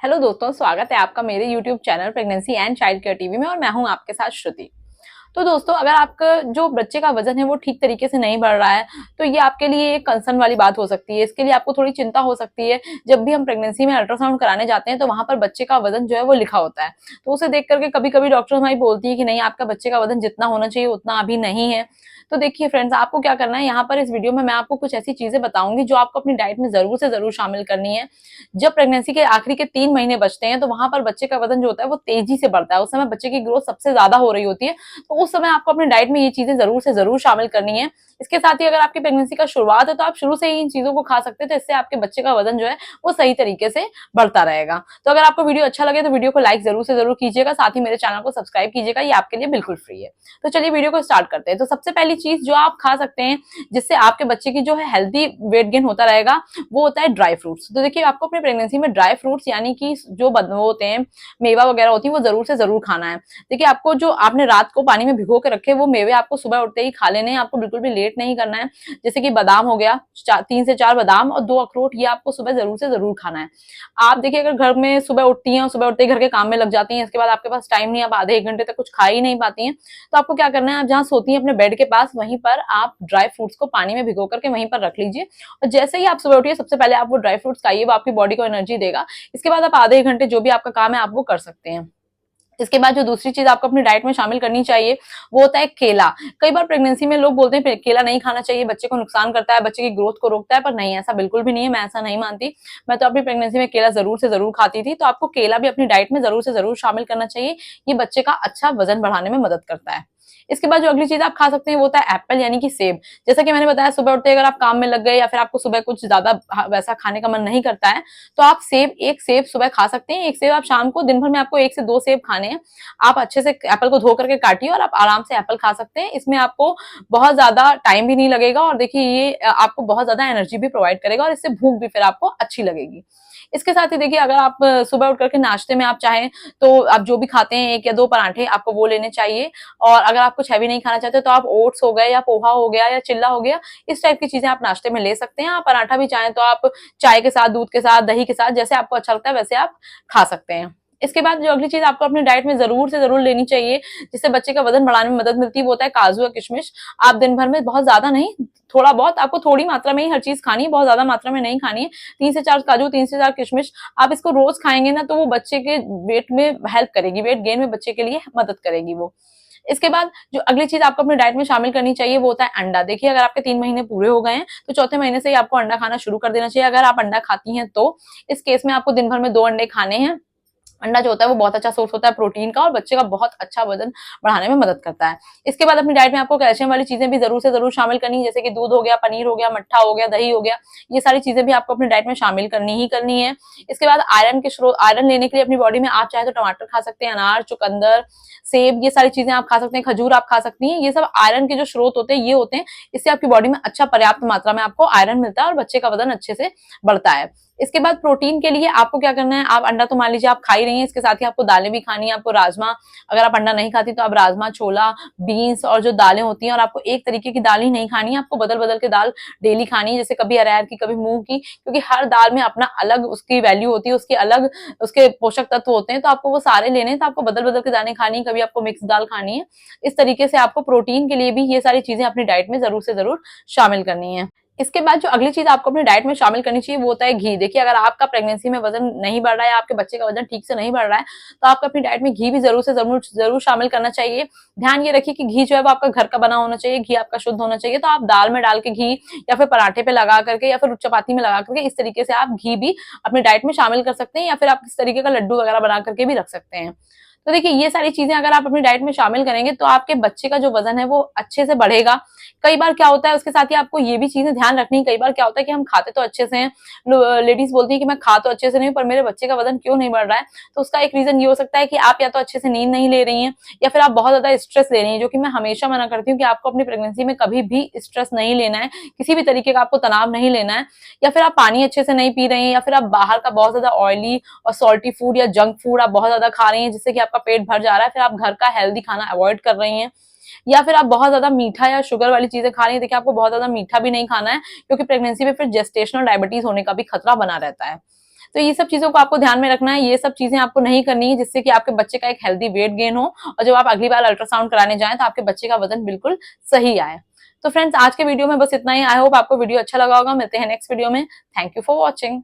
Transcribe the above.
Hello दोस्तों, स्वागत है आपका मेरे YouTube channel pregnancy and child care TV में और मैं हूं आपके साथ श्रुति। तो दोस्तों, अगर आपका जो बच्चे का वजन है वो ठीक तरीके से नहीं बढ़ रहा है तो ये आपके लिए एक कंसर्न वाली बात हो सकती है। इसके लिए आपको थोड़ी चिंता हो सकती है। जब भी हम प्रेगनेंसी में अल्ट्रासाउंड कराने जाते हैं तो वहां पर बच्चे का वजन जो है वो लिखा होता है, तो उसे देख करके कभी कभी डॉक्टर हमारी बोलती है कि नहीं, आपका बच्चे का वजन जितना होना चाहिए उतना अभी नहीं है। तो देखिए फ्रेंड्स, आपको क्या करना है, यहाँ पर इस वीडियो में मैं आपको कुछ ऐसी चीजें बताऊंगी जो आपको अपनी डाइट में जरूर से जरूर शामिल करनी है। जब प्रेगनेंसी के आखिरी के 3 महीने बचते हैं तो वहां पर बच्चे का वजन जो होता है वो तेजी से बढ़ता है। उस समय बच्चे की ग्रोथ सबसे ज्यादा हो रही होती है, तो उस समय आपको अपनी डाइट में ये चीजें जरूर से जरूर शामिल करनी है। इसके साथ ही अगर आपकी प्रेगनेंसी का शुरुआत है तो आप शुरू से ही इन चीजों को खा सकते हैं, तो इससे आपके बच्चे का वजन जो है वो सही तरीके से बढ़ता रहेगा। तो अगर आपको वीडियो अच्छा लगे तो वीडियो को लाइक जरूर से जरूर कीजिएगा, साथ ही मेरे चैनल को सब्सक्राइब कीजिएगा, ये आपके लिए बिल्कुल फ्री है। तो चलिए वीडियो को स्टार्ट करते हैं। तो सबसे पहली चीज जो आप खा सकते हैं जिससे आपके बच्चे की जो है हेल्दी वेट गेन होता रहेगा, वो होता है ड्राई फ्रूट्स। तो देखिए, आपको अपनी प्रेगनेंसी में ड्राई फ्रूट्स यानी कि जो वो होते हैं, मेवा वगैरह होती है, वो जरूर से जरूर खाना है। देखिए, आपको जो आपने रात को पानी में भिगो के रखे वो मेवे आपको सुबह उठते ही खा लेने हैं। आपको बिल्कुल भी लेट नहीं करना है। जैसे कि बादाम हो गया, 3 से 4 बादाम और 2 अखरोट, ये आपको सुबह जरूर से जरूर खाना है। आप देखिए, अगर घर में सुबह उठती हैं और सुबह उठते ही घर के काम में लग जाती हैं, इसके बाद आपके पास टाइम नहीं, आप आधे 1 घंटे तक कुछ खा ही नहीं पाती हैं, तो आपको क्या करना है, आप जहाँ सोती हैं अपने बेड के पास, वहीं पर आप ड्राई फ्रूट्स को पानी में भिगो करके वहीं पर रख लीजिए। और जैसे ही आप सुबह उठिए सबसे पहले आप वो ड्राई फ्रूट्स खाइए, वो आपकी बॉडी को एनर्जी देगा। इसके बाद आप आधे 1 घंटे जो भी आपका काम है आप वो कर सकते हैं। इसके बाद जो दूसरी चीज आपको अपनी डाइट में शामिल करनी चाहिए वो होता है केला। कई बार प्रेगनेंसी में लोग बोलते हैं केला नहीं खाना चाहिए, बच्चे को नुकसान करता है, बच्चे की ग्रोथ को रोकता है, पर नहीं, ऐसा बिल्कुल भी नहीं है। मैं ऐसा नहीं मानती। मैं तो अपनी प्रेगनेंसी में केला जरूर से जरूर खाती थी, तो आपको केला भी अपनी डाइट में जरूर से जरूर शामिल करना चाहिए। ये बच्चे का अच्छा वजन बढ़ाने में मदद करता है। इसके बाद जो अगली चीज आप खा सकते हैं वो होता है एप्पल यानी कि सेब। जैसा कि मैंने बताया, सुबह उठते अगर आप काम में लग गए या फिर आपको सुबह कुछ ज्यादा वैसा खाने का मन नहीं करता है, तो आप एक सेब सुबह खा सकते हैं, एक सेब आप शाम को। दिन भर में आपको 1 से 2 सेब खाने हैं। आप अच्छे से एप्पल को धो करके काटिए और आप आराम से एप्पल खा सकते हैं। इसमें आपको बहुत ज्यादा टाइम भी नहीं लगेगा और देखिए ये आपको बहुत ज्यादा एनर्जी भी प्रोवाइड करेगा और इससे भूख भी फिर आपको अच्छी लगेगी। इसके साथ ही देखिए, अगर आप सुबह उठ करके नाश्ते में आप चाहें तो आप जो भी खाते हैं 1 या 2 पराठे आपको वो लेने चाहिए। और अगर आप कुछ हैवी नहीं खाना चाहते तो आप ओट्स हो गए या पोहा हो गया या चिल्ला हो गया, इस टाइप की चीजें आप नाश्ते में ले सकते हैं। आप पराठा भी चाहें तो आप चाय के साथ, दूध के साथ, दही के साथ, जैसे आपको अच्छा लगता है वैसे आप खा सकते हैं। इसके बाद जो अगली चीज आपको अपनी डाइट में जरूर से जरूर लेनी चाहिए जिससे बच्चे का वजन बढ़ाने में मदद मिलती है, वो होता है काजू या किशमिश। आप दिन भर में बहुत ज्यादा नहीं, थोड़ा बहुत, आपको थोड़ी मात्रा में ही हर चीज खानी है, बहुत ज्यादा मात्रा में नहीं खानी है। 3 से 4 काजू, 3 से 4 किशमिश, आप इसको रोज खाएंगे ना तो वो बच्चे के वेट में हेल्प करेगी, वेट गेन में बच्चे के लिए मदद करेगी वो। इसके बाद जो अगली चीज आपको अपनी डाइट में शामिल करनी चाहिए वो होता है अंडा। देखिए, अगर आपके 3 महीने पूरे हो गए हैं तो चौथे महीने से ही आपको अंडा खाना शुरू कर देना चाहिए, अगर आप अंडा खाती हैं तो। इस केस में आपको दिन भर में 2 अंडे खाने हैं। अंडा जो होता है वो बहुत अच्छा सोर्स होता है प्रोटीन का और बच्चे का बहुत अच्छा वजन बढ़ाने में मदद करता है। इसके बाद अपनी डाइट में आपको कैल्शियम वाली चीजें भी जरूर से जरूर शामिल करनी है, जैसे कि दूध हो गया, पनीर हो गया, मट्ठा हो गया, दही हो गया, ये सारी चीजें भी आपको अपनी डाइट में शामिल करनी ही करनी है। इसके बाद आयरन के स्रोत, आयरन लेने के लिए अपनी बॉडी में आप चाहे तो टमाटर खा सकते हैं, अनार, चुकंदर, सेब, ये सारी चीजें आप खा सकते हैं, खजूर आप खा सकती हैं। ये सब आयरन के जो स्रोत होते हैं ये होते हैं, इससे आपकी बॉडी में अच्छा पर्याप्त मात्रा में आपको आयरन मिलता है और बच्चे का वजन अच्छे से बढ़ता है। इसके बाद प्रोटीन के लिए आपको क्या करना है, आप अंडा तो मान लीजिए आप खा ही रही हैं, इसके साथ ही आपको दालें भी खानी है। आपको राजमा, अगर आप अंडा नहीं खाती तो आप राजमा, छोला, बीन्स और जो दालें होती हैं, और आपको एक तरीके की दाल ही नहीं खानी है, आपको बदल बदल के दाल डेली खानी है, जैसे कभी अरहर की, कभी मूंग की, क्योंकि हर दाल में अपना अलग उसकी वैल्यू होती है, उसकी अलग उसके पोषक तत्व होते हैं, तो आपको वो सारे लेने हैं, तो आपको बदल बदल के दालें खानी है, कभी आपको मिक्स दाल खानी है। इस तरीके से आपको प्रोटीन के लिए भी ये सारी चीजें अपनी डाइट में जरूर से जरूर शामिल करनी है। इसके बाद जो अगली चीज आपको अपनी डाइट में शामिल करनी चाहिए वो होता है घी। देखिए, अगर आपका प्रेगनेंसी में वजन नहीं बढ़ रहा है, आपके बच्चे का वजन ठीक से नहीं बढ़ रहा है, तो आपको अपनी डाइट में घी भी जरूर से जरूर जरूर शामिल करना चाहिए। ध्यान ये रखिए कि घी जो है वो आपका घर का बना होना चाहिए, घी आपका शुद्ध होना चाहिए। तो आप दाल में डाल के घी या फिर पराठे पे लगा करके या फिर चपाती में लगा करके इस तरीके से आप घी भी अपनी डाइट में शामिल कर सकते हैं, या फिर आप इस तरीके का लड्डू वगैरह बना करके भी रख सकते हैं। तो देखिए, ये सारी चीजें अगर आप अपनी डाइट में शामिल करेंगे तो आपके बच्चे का जो वजन है वो अच्छे से बढ़ेगा। कई बार क्या होता है, उसके साथ ही आपको ये भी चीजें ध्यान रखनी है, कई बार क्या होता है कि हम खाते तो अच्छे से हैं, लेडीज बोलती है कि मैं खा तो अच्छे से नहीं पर मेरे बच्चे का वजन क्यों नहीं बढ़ रहा है। तो उसका एक रीजन ये हो सकता है कि आप या तो अच्छे से नींद नहीं ले रही हैं, या फिर आप बहुत ज्यादा स्ट्रेस ले रही हैं, जो कि मैं हमेशा मना करती हूँ कि आपको अपनी प्रेगनेंसी में कभी भी स्ट्रेस नहीं लेना है, किसी भी तरीके का आपको तनाव नहीं लेना है। या फिर आप पानी अच्छे से नहीं पी रहे हैं, या फिर आप बाहर का बहुत ज्यादा ऑयली और सॉल्टी फूड या जंक फूड आप बहुत ज्यादा खा रही हैं जिससे कि आपका पेट भर जा रहा है, फिर आप घर का हेल्दी खाना अवॉइड कर रही हैं, या फिर आप बहुत ज्यादा मीठा या शुगर वाली चीजें खा रही हैं। देखिए, आपको बहुत ज्यादा मीठा भी नहीं खाना है, क्योंकि प्रेगनेंसी में फिर जेस्टेशनल डायबिटीज होने का भी खतरा बना रहता है। तो ये सब चीजों को आपको ध्यान में रखना है, ये सब चीजें आपको नहीं करनी है जिससे कि आपके बच्चे का एक हेल्दी वेट गेन हो और जब आप अगली बार अल्ट्रासाउंड कराने जाएं तो आपके बच्चे का वजन बिल्कुल सही आए। तो फ्रेंड्स आज के वीडियो में बस इतना ही। आई होप आपको वीडियो अच्छा लगा होगा। मिलते हैं नेक्स्ट वीडियो में। Thank you for watching.